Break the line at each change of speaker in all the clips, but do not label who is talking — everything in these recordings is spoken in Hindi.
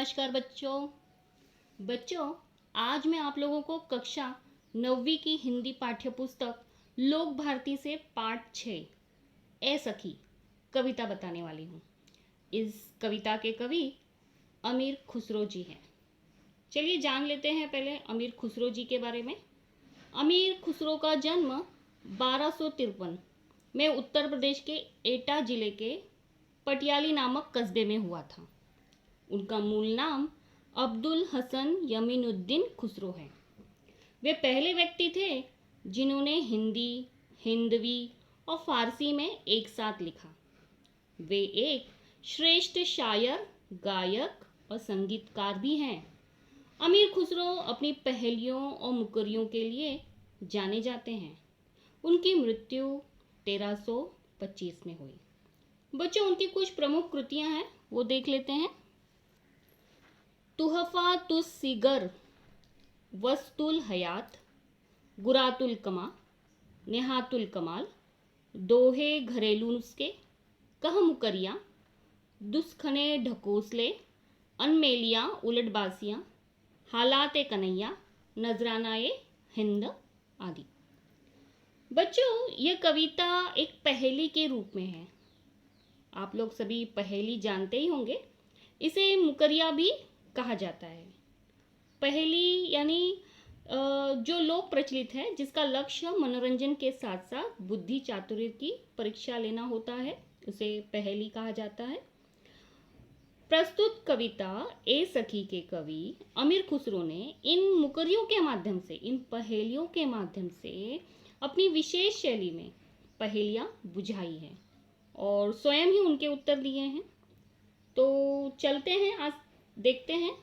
नमस्कार बच्चों आज मैं आप लोगों को कक्षा 9वीं की हिंदी पाठ्य पुस्तक लोक भारती से पाठ 6 ए सखी कविता बताने वाली हूँ। इस कविता के कवि अमीर खुसरो जी हैं। चलिए जान लेते हैं पहले अमीर खुसरो जी के बारे में। अमीर खुसरो का जन्म 1253 में उत्तर प्रदेश के एटा जिले के पटियाली नामक कस्बे में हुआ था। उनका मूल नाम अब्दुल हसन यमीनुद्दीन खुसरो है। वे पहले व्यक्ति थे जिन्होंने हिंदी, हिंदवी और फारसी में एक साथ लिखा। वे एक श्रेष्ठ शायर, गायक और संगीतकार भी हैं। अमीर खुसरो अपनी पहेलियों और मुकरियों के लिए जाने जाते हैं। उनकी मृत्यु 1325 में हुई। बच्चों, उनकी कुछ प्रमुख कृतियां हैं, वो देख लेते हैं। तुहफा तुस सिगर, वस्तुल हयात, गुरातुल कमा, नेहातुल कमाल, दोहे घरेलू नुस्खे, कह मुकरियाँ, दुस्खने ढकोसले, अनमेलियाँ उलटबासियाँ, हालात कन्हैया, नजराना ए हिंद आदि। बच्चों, यह कविता एक पहेली के रूप में है। आप लोग सभी पहेली जानते ही होंगे। इसे मुकरिया भी कहा जाता है। पहेली यानी जो लोक प्रचलित है, जिसका लक्ष्य मनोरंजन के साथ साथ बुद्धि चातुर्य की परीक्षा लेना होता है, उसे पहेली कहा जाता है। प्रस्तुत कविता ए सखी के कवि अमीर खुसरो ने इन मुकरियों के माध्यम से, इन पहेलियों के माध्यम से अपनी विशेष शैली में पहेलियां बुझाई हैं और स्वयं ही उनके उत्तर दिए हैं। तो चलते हैं, आज देखते हैं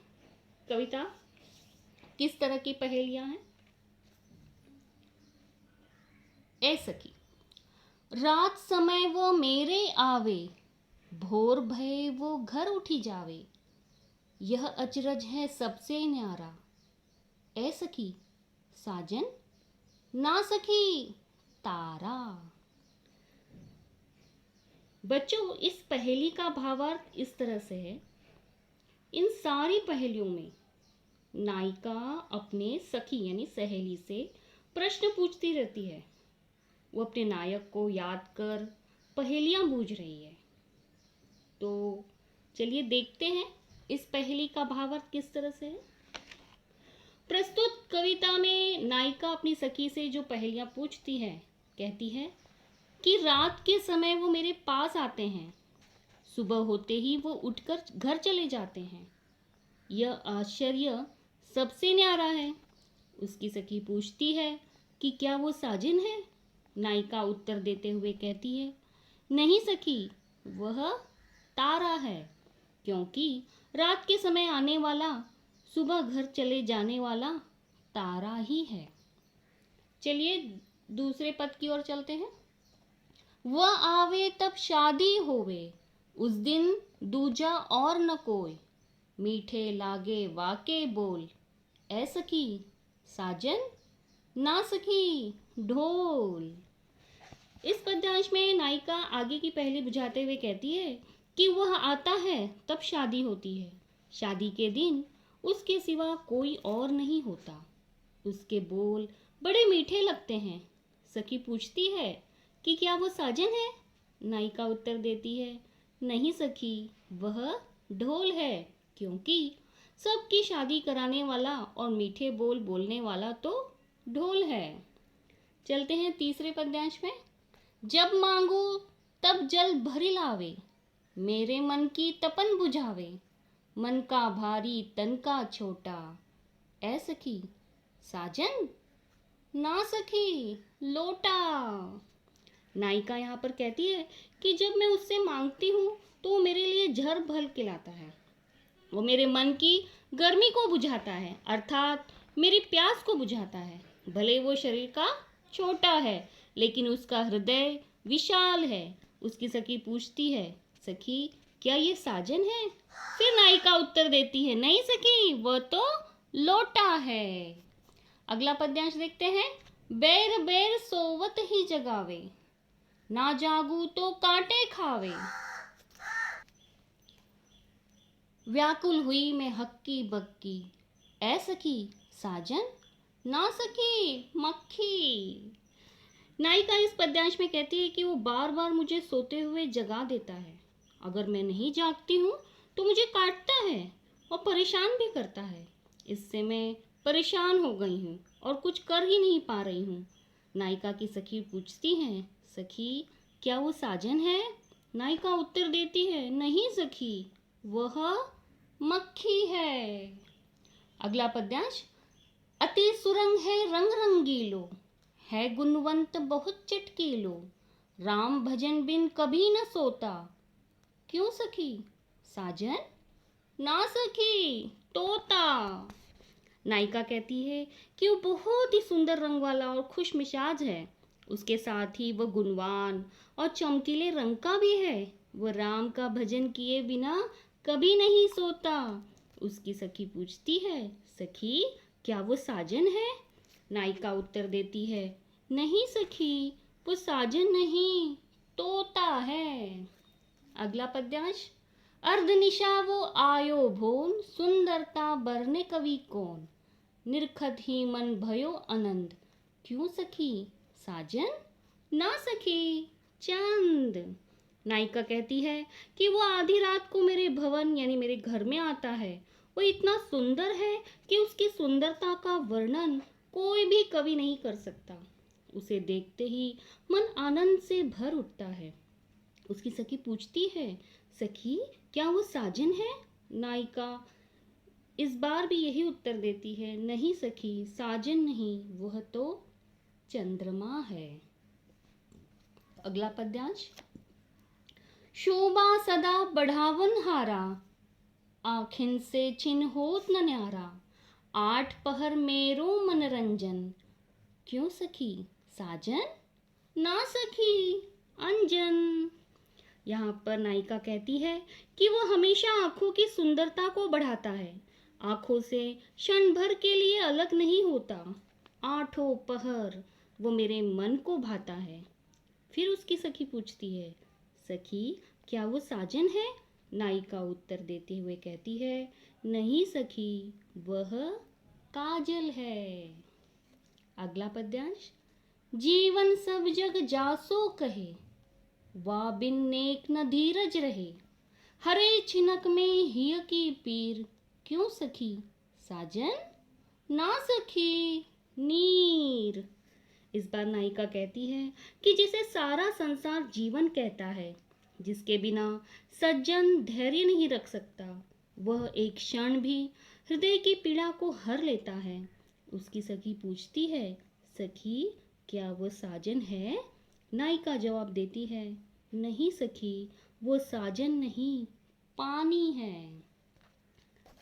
कविता किस तरह की पहेलियां हैं। ए सखी, रात समय वो मेरे आवे, भोर भये वो घर उठी जावे, यह अचरज है सबसे न्यारा। ए सखी साजन, ना सखी तारा। बच्चों, इस पहेली का भावार्थ इस तरह से है। इन सारी पहेलियों में नायिका अपने सखी यानी सहेली से प्रश्न पूछती रहती है। वो अपने नायक को याद कर पहेलियां बूझ रही है। तो चलिए देखते हैं इस पहेली का भावार्थ किस तरह से है। प्रस्तुत कविता में नायिका अपनी सखी से जो पहेलियां पूछती है, कहती है कि रात के समय वो मेरे पास आते हैं, सुबह होते ही वो उठकर घर चले जाते हैं, यह आश्चर्य सबसे न्यारा है। उसकी सखी पूछती है कि क्या वो साजिन है। नायिका उत्तर देते हुए कहती है, नहीं सखी, वह तारा है, क्योंकि रात के समय आने वाला, सुबह घर चले जाने वाला तारा ही है। चलिए दूसरे पद की ओर चलते हैं। वह आवे तब शादी होवे, उस दिन दूजा और न कोई, मीठे लागे वाके बोल, ए सखी साजन, ना सखी ढोल। इस पद्यांश में नायिका आगे की पहेली बुझाते हुए कहती है कि वह आता है तब शादी होती है, शादी के दिन उसके सिवा कोई और नहीं होता, उसके बोल बड़े मीठे लगते हैं। सखी पूछती है कि क्या वो साजन है। नायिका उत्तर देती है, नहीं सखी, वह ढोल है, क्योंकि सबकी शादी कराने वाला और मीठे बोल बोलने वाला तो ढोल है। चलते हैं तीसरे पद्यांश में। जब मांगू तब जल भरी लावे, मेरे मन की तपन बुझावे, मन का भारी तन का छोटा, ए सखी साजन, ना सखी लोटा। नायिका यहाँ पर कहती है कि जब मैं उससे मांगती हूँ तो वो मेरे लिए झर भर के लाता है, वो मेरे मन की गर्मी को बुझाता है, अर्थात मेरी प्यास को बुझाता है। भले वो शरीर का छोटा है, लेकिन उसका हृदय विशाल है। उसकी सखी पूछती है, सखी क्या ये साजन है। फिर नायिका उत्तर देती है, नहीं सखी, वह तो लोटा है। अगला पद्यांश देखते हैं। बैर बैर सोवत ही जगावे, ना जागू तो कांटे खावे, व्याकुल हुई मैं हक्की बक्की, ऐ सखी साजन ना सखी मक्खी। नायिका इस पद्यांश में कहती है कि वो बार बार मुझे सोते हुए जगा देता है। अगर मैं नहीं जागती हूँ तो मुझे काटता है और परेशान भी करता है। इससे मैं परेशान हो गई हूँ और कुछ कर ही नहीं पा रही हूँ। नायिका की सखी पूछती हैं, सखी क्या वो साजन है? नायिका उत्तर देती है, नहीं सखी, वह मक्खी है। अगला पद्यांश, अति सुरंग है रंग रंगीलो, है गुणवंत बहुत चटकीलो, राम भजन बिन कभी न सोता, क्यों सखी साजन ना सखी तोता। नायिका कहती है कि वो बहुत ही सुंदर रंग वाला और खुश मिजाज है। उसके साथ ही वह गुणवान और चमकीले रंग का भी है। वह राम का भजन किए बिना कभी नहीं सोता। उसकी सखी पूछती है, सखी क्या वो साजन है? नायिका उत्तर देती है, नहीं सखी, वो साजन नहीं, तोता है। अगला पद्यांश, अर्धनिशा वो आयो भोन, सुंदरता बरने कवि कौन, निरखत ही मन भयो आनंद, क्यों सखी साजन ना सखी चंद। नायिका कहती है कि वो आधी रात को मेरे भवन यानी मेरे घर में आता है। वो इतना सुंदर है कि उसकी सुंदरता का वर्णन कोई भी कवि नहीं कर सकता। उसे देखते ही मन आनंद से भर उठता है। उसकी सखी पूछती है, सखी क्या वो साजन है? नायिका इस बार भी यही उत्तर देती है, नहीं सखी, साजन नहीं, वह तो चंद्रमा है। अगला पद्यांश, शोभा सदा बढ़ावन हारा, आखिन से छिन होत न न्यारा, आठ पहर मेरो मनरंजन, क्यों सखी साजन ना सखी अंजन। यहाँ पर नायिका कहती है कि वो हमेशा आंखों की सुंदरता को बढ़ाता है, आंखों से क्षण भर के लिए अलग नहीं होता। आठों पहर वो मेरे मन को भाता है। फिर उसकी सखी पूछती है, सखी क्या वो साजन है? नायिका उत्तर देते हुए कहती है, नहीं सखी, वह काजल है। अगला पद्यांश, जीवन सब जग जासो कहे, वा बिन नेक न धीरज रहे, हरे छिनक में हिय की पीर, क्यों सखी साजन ना सखी नीर। इस बार नायिका कहती है कि जिसे सारा संसार जीवन कहता है, जिसके बिना सज्जन धैर्य नहीं रख सकता, वह एक क्षण भी हृदय की पीड़ा को हर लेता है। उसकी सखी पूछती है, सखी क्या वो साजन है? नायिका जवाब देती है, नहीं सखी, वो साजन नहीं, पानी है।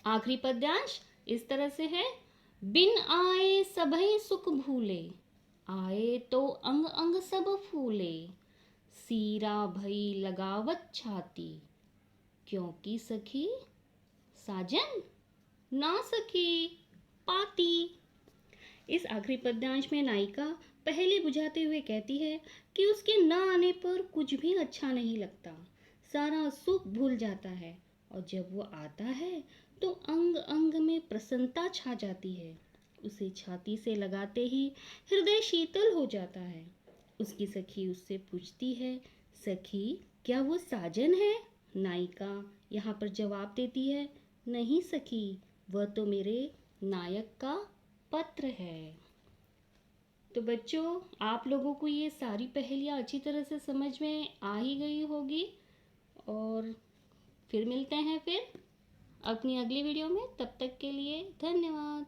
आखिरी पद्यांश इस तरह से है, बिन आए सभई सुख भूले, आए तो अंग अंग सब फूले, सीरा भई लगावत छाती, क्योंकि सखी साजन ना सखी पाती। इस आखिरी पद्यांश में नायिका पहले बुझाते हुए कहती है कि उसके न आने पर कुछ भी अच्छा नहीं लगता, सारा सुख भूल जाता है, और जब वो आता है तो अंग अंग में प्रसन्नता छा जाती है। उसे छाती से लगाते ही हृदय शीतल हो जाता है। उसकी सखी उससे पूछती है, सखी क्या वो साजन है? नायिका यहाँ पर जवाब देती है, नहीं सखी, वह तो मेरे नायक का पत्र है। तो बच्चों, आप लोगों को ये सारी पहेलियाँ अच्छी तरह से समझ में आ ही गई होगी, और फिर मिलते हैं फिर अपनी अगली वीडियो में। तब तक के लिए धन्यवाद।